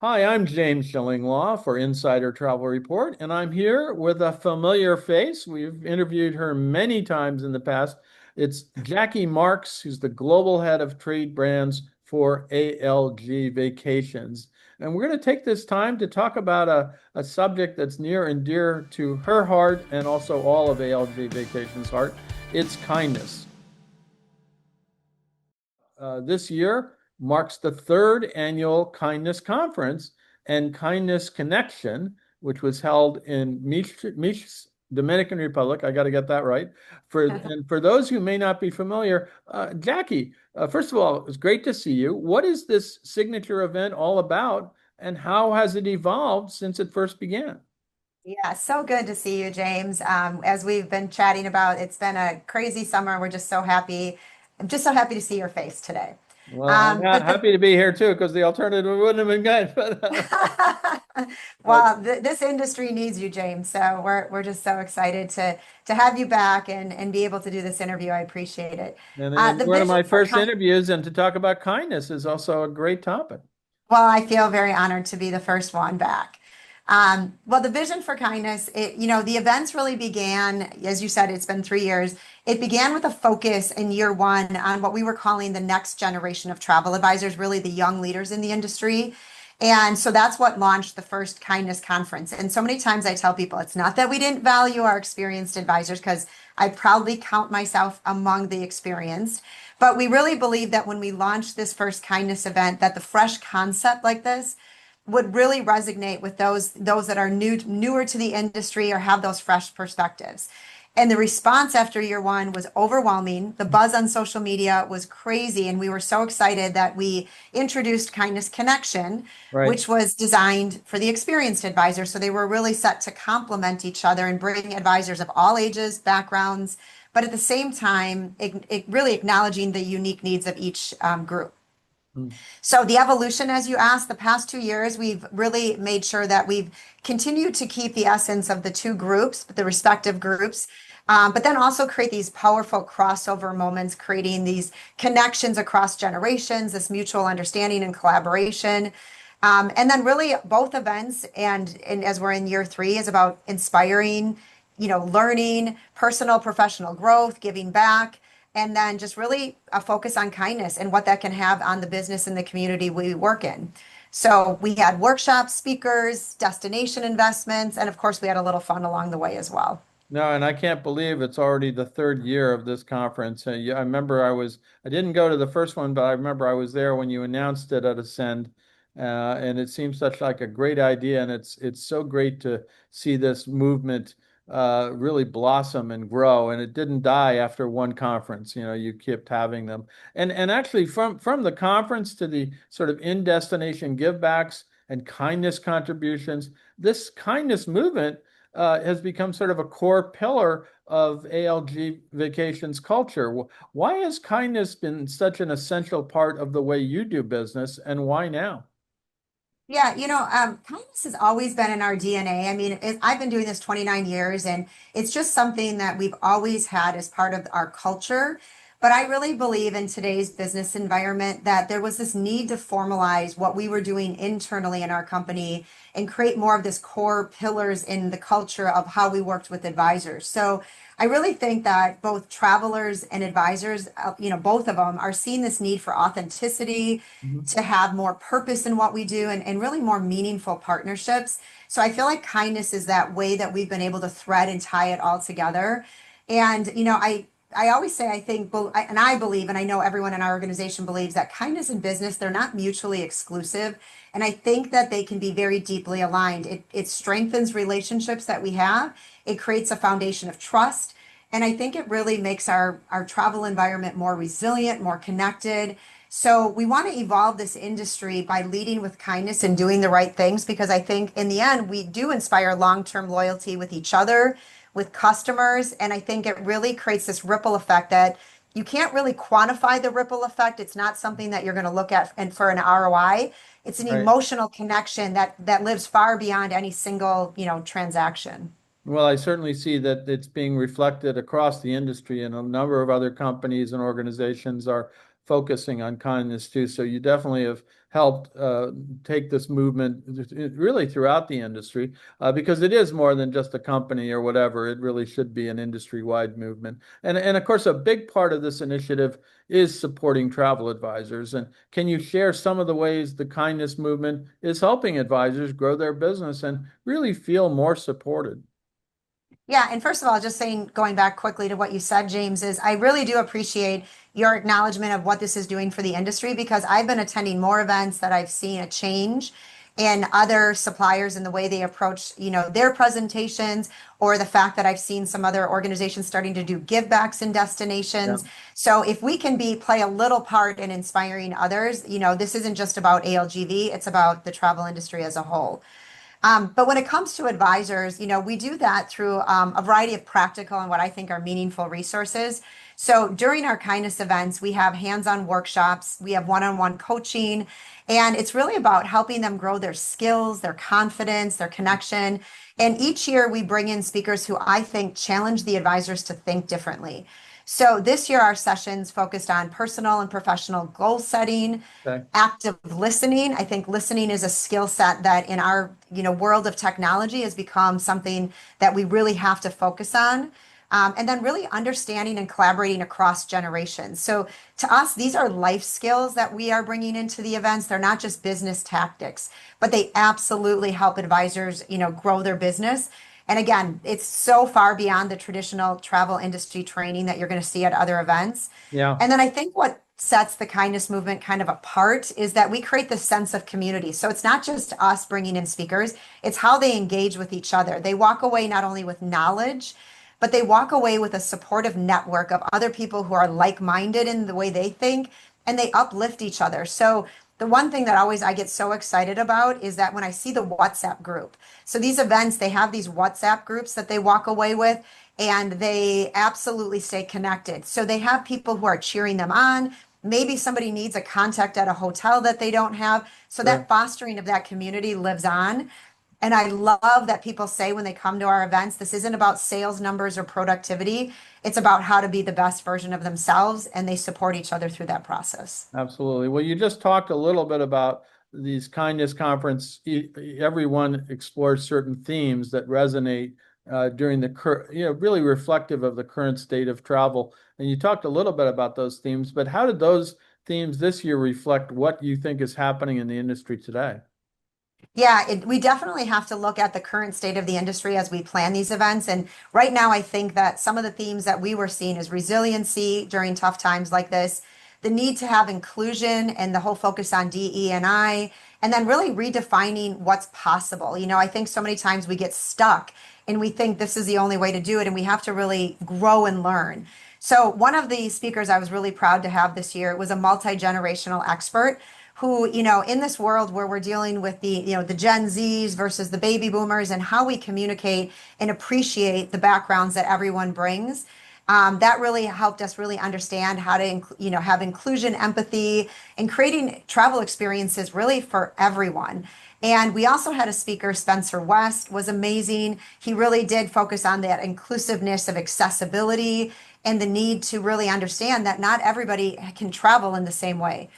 Hi, I'm James Shillinglaw for Insider Travel Report, and I'm here with a familiar face. We've interviewed her many times in the past. It's Jackie Marks, who's the global head of trade brands for ALG Vacations. And we're going to take this time to talk about a subject that's near and dear to her heart and also all of ALG Vacations' heart. It's kindness. This year marks the third annual Kindness Conference and Kindness Connection, which was held in Mich, Dominican Republic. I got to get that right. And for those who may not be familiar, Jackie, first of all, it's great to see you. What is this signature event all about, and how has it evolved since it first began? Yeah, so good to see you, James. As we've been chatting about, it's been a crazy summer. We're just so happy. I'm just so happy to see your face today. Well, I'm But the happy to be here too, because the alternative wouldn't have been good. But, well, this industry needs you, James. So we're just so excited to have you back and be able to do this interview. I appreciate it. and The one of vision my for first interviews, and to talk about kindness is also a great topic. Well, I feel very honored to be the first one back. Well, the vision for kindness, the events really began, as you said, it's been 3 years. It began with a focus in year one on what we were calling the next generation of travel advisors, really the young leaders in the industry. And so that's what launched the first kindness conference. And so many times I tell people it's not that we didn't value our experienced advisors, because I proudly count myself among the experienced. But we really believe that when we launched this first kindness event, that the fresh concept like this would really resonate with those that are newer to the industry or have those fresh perspectives. And the response after year one was overwhelming. The buzz on social media was crazy, and we were so excited that we introduced Kindness Connection, Right. which was designed for the experienced advisor. So they were really set to complement each other and bring advisors of all ages, backgrounds, but at the same time, it really acknowledging the unique needs of each group. Mm. So the evolution, as you asked, the past 2 years, we've really made sure that we've continued to keep the essence of the two groups, the respective groups, but then also create these powerful crossover moments, creating these connections across generations, this mutual understanding and collaboration. And then really both events, and as we're in year three, is about inspiring, learning, personal, professional growth, giving back, and then just really a focus on kindness and what that can have on the business and the community we work in. So we had workshops, speakers, destination investments, and of course we had a little fun along the way as well. No, and I can't believe it's already the third year of this conference. I remember I didn't go to the first one, but I remember I was there when you announced it at Ascend, and it seems such like a great idea, and it's so great to see this movement really blossom and grow. And it didn't die after one conference. You know, you kept having them, and actually from the conference to the sort of in-destination givebacks and kindness contributions, this kindness movement has become sort of a core pillar of ALG Vacations culture. Why has kindness been such an essential part of the way you do business, and why now? Yeah, kindness has always been in our DNA. I mean, I've been doing this 29 years, and it's just something that we've always had as part of our culture. But I really believe in today's business environment that there was this need to formalize what we were doing internally in our company and create more of this core pillars in the culture of how we worked with advisors. So I really think that both travelers and advisors, both of them are seeing this need for authenticity, Mhm. to have more purpose in what we do, and really more meaningful partnerships. So I feel like kindness is that way that we've been able to thread and tie it all together. And, I always say, I think, and I believe, and I know everyone in our organization believes that kindness and business, they're not mutually exclusive. And I think that they can be very deeply aligned. It strengthens relationships that we have. It creates a foundation of trust. And I think it really makes our travel environment more resilient, more connected. So we want to evolve this industry by leading with kindness and doing the right things, because I think in the end, we do inspire long-term loyalty with each other, with customers. And I think it really creates this ripple effect that you can't really quantify the ripple effect. It's not something that you're going to look at and for an ROI. It's an Right. emotional connection that lives far beyond any single, transaction. Well, I certainly see that it's being reflected across the industry, and a number of other companies and organizations are focusing on kindness too. So you definitely have helped take this movement really throughout the industry because it is more than just a company or whatever. It really should be an industry-wide movement. And of course, a big part of this initiative is supporting travel advisors. And can you share some of the ways the kindness movement is helping advisors grow their business and really feel more supported? Yeah, and first of all, just saying, going back quickly to what you said, James, is I really do appreciate your acknowledgement of what this is doing for the industry because I've been attending more events that I've seen a change in other suppliers and the way they approach, their presentations, or the fact that I've seen some other organizations starting to do give backs in Yeah, destinations. So if we can play a little part in inspiring others, this isn't just about ALGV, it's about the travel industry as a whole. But when it comes to advisors, we do that through a variety of practical and what I think are meaningful resources. So during our kindness events, we have hands-on workshops, we have one-on-one coaching, and it's really about helping them grow their skills, their confidence, their connection. And each year we bring in speakers who I think challenge the advisors to think differently. So this year our sessions focused on personal and professional goal setting, okay. active listening. I think listening is a skill set that in our, world of technology has become something that we really have to focus on. And then really understanding and collaborating across generations. So to us, these are life skills that we are bringing into the events. They're not just business tactics, but they absolutely help advisors, grow their business. And again, it's so far beyond the traditional travel industry training that you're going to see at other events. Yeah, And then I think what sets the kindness movement kind of apart is that we create this sense of community. So it's not just us bringing in speakers, it's how they engage with each other. They walk away not only with knowledge, but they walk away with a supportive network of other people who are like-minded in the way they think, and they uplift each other. So the one thing that always I get so excited about is that when I see the WhatsApp group. So these events, they have these WhatsApp groups that they walk away with, and they absolutely stay connected. So they have people who are cheering them on. Maybe somebody needs a contact at a hotel that they don't have. So that sure. fostering of that community lives on. And I love that people say when they come to our events, this isn't about sales numbers or productivity. It's about how to be the best version of themselves, and they support each other through that process. Absolutely. Well, you just talked a little bit about these kindness conference. Everyone explores certain themes that resonate during the current, really reflective of the current state of travel. And you talked a little bit about those themes, but how did those themes this year reflect what you think is happening in the industry today? Yeah, we definitely have to look at the current state of the industry as we plan these events. And right now, I think that some of the themes that we were seeing is resiliency during tough times like this, the need to have inclusion and the whole focus on DE&I, and then really redefining what's possible. I think so many times we get stuck and we think this is the only way to do it, and we have to really grow and learn. So one of the speakers I was really proud to have this year was a multi-generational expert who, in this world where we're dealing with the Gen Zs versus the baby boomers and how we communicate and appreciate the backgrounds that everyone brings, that really helped us really understand how to, have inclusion, empathy, and creating travel experiences really for everyone. And we also had a speaker, Spencer West, was amazing. He really did focus on that inclusiveness of accessibility and the need to really understand that not everybody can travel in the same way.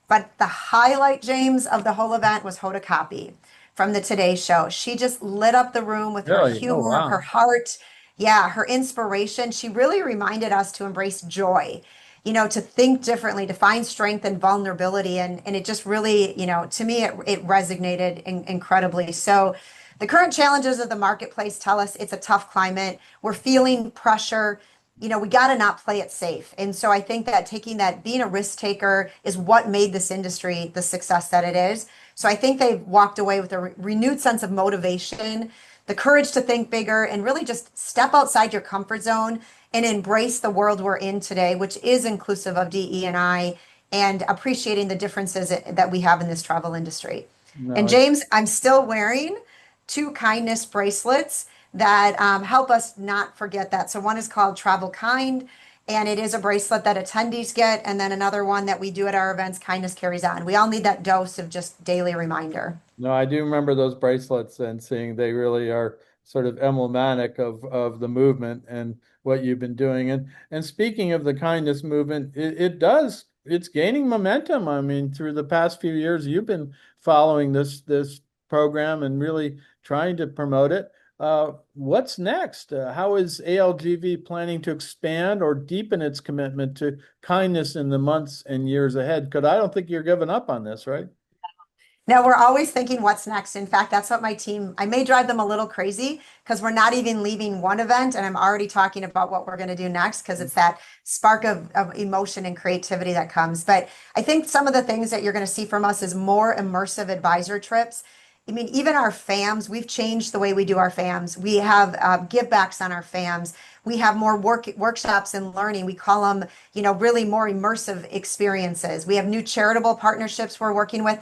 But the highlight, James, of the whole event was Hoda Kotb from the Today Show. She just lit up the room with her Really? Oh, humor, her wow. heart, yeah, her inspiration. She really reminded us to embrace joy, to think differently, to find strength and vulnerability. And it just really, to me, it resonated incredibly. So the current challenges of the marketplace tell us it's a tough climate. We're feeling pressure. We got to not play it safe. And so I think that being a risk taker is what made this industry the success that it is. So I think they've walked away with a renewed sense of motivation, the courage to think bigger, and really just step outside your comfort zone and embrace the world we're in today, which is inclusive of DE&I and appreciating the differences that we have in this travel industry. And No, it's James, I'm still wearing two kindness bracelets that help us not forget that. So one is called Travel Kind, and it is a bracelet that attendees get, and then another one that we do at our events, Kindness Carries On. We all need that dose of just daily reminder. No, I do remember those bracelets and seeing they really are sort of emblematic of the movement and what you've been doing. And speaking of the kindness movement, it does it's gaining momentum. I mean, through the past few years, you've been following this program and really trying to promote it. What's next? How is ALGV planning to expand or deepen its commitment to kindness in the months and years ahead? Because I don't think you're giving up on this, right? No, we're always thinking what's next. In fact, that's what my team, I may drive them a little crazy because we're not even leaving one event and I'm already talking about what we're going to do next because it's that spark of emotion and creativity that comes. But I think some of the things that you're going to see from us is more immersive advisor trips. I mean, even our FAMs, we've changed the way we do our FAMs. We have give backs on our FAMs. We have more workshops and learning. We call them, really more immersive experiences. We have new charitable partnerships we're working with.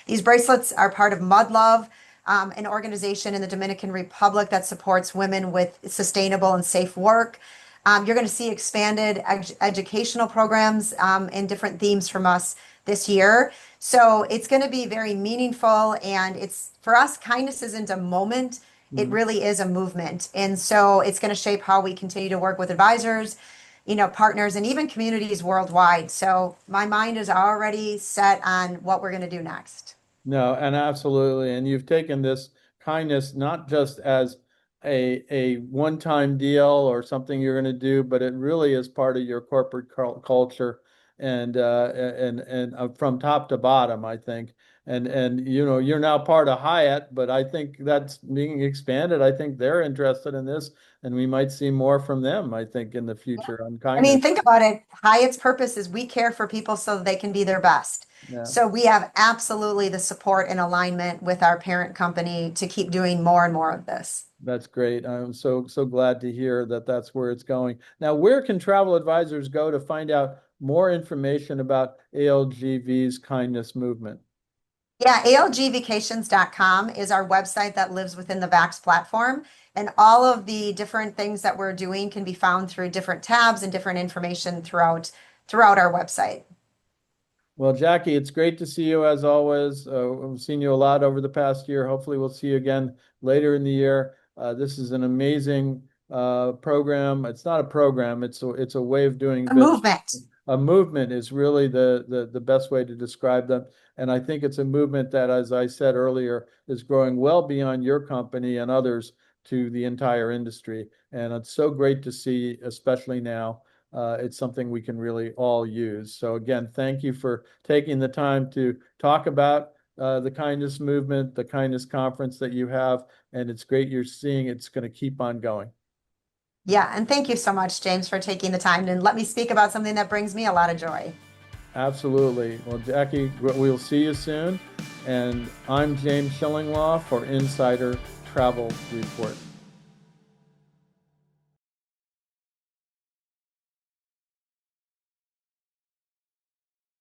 These bracelets are part of Mud Love, an organization in the Dominican Republic that supports women with sustainable and safe work. You're going to see expanded educational programs and different themes from us this year. So it's going to be very meaningful. And it's for us, kindness isn't a moment, it Mhm. really is a movement. And so it's going to shape how we continue to work with advisors, partners, and even communities worldwide. So my mind is already set on what we're going to do next. No, and absolutely. And you've taken this kindness not just as a one-time deal or something you're going to do, but it really is part of your corporate culture and from top to bottom, I think. And you're now part of Hyatt, but I think that's being expanded. I think they're interested in this, and we might see more from them, I think, in the future on I kindness. mean, think about it. Hyatt's purpose is we care for people so they can be their best. Yeah. So we have absolutely the support and alignment with our parent company to keep doing more and more of this. That's great. I'm so glad to hear that that's where it's going. Now, where can travel advisors go to find out more information about ALGV's kindness movement? Yeah, algvacations.com is our website that lives within the VAX platform. And all of the different things that we're doing can be found through different tabs and different information throughout our website. Well, Jackie, it's great to see you as always. I've seen you a lot over the past year. Hopefully, we'll see you again later in the year. This is an amazing program. It's not a program; it's a way of doing A business. movement. A movement is really the best way to describe them. And I think it's a movement that, as I said earlier, is growing well beyond your company and others to the entire industry. And it's so great to see, especially now. It's something we can really all use. So again, thank you for taking the time to talk about the kindness movement, the kindness conference that you have, and it's great you're seeing it's going to keep on going. Yeah, and thank you so much, James, for taking the time and let me speak about something that brings me a lot of joy. Absolutely. Well, Jackie, we'll see you soon. And I'm James Schillinglaw for Insider Travel Report.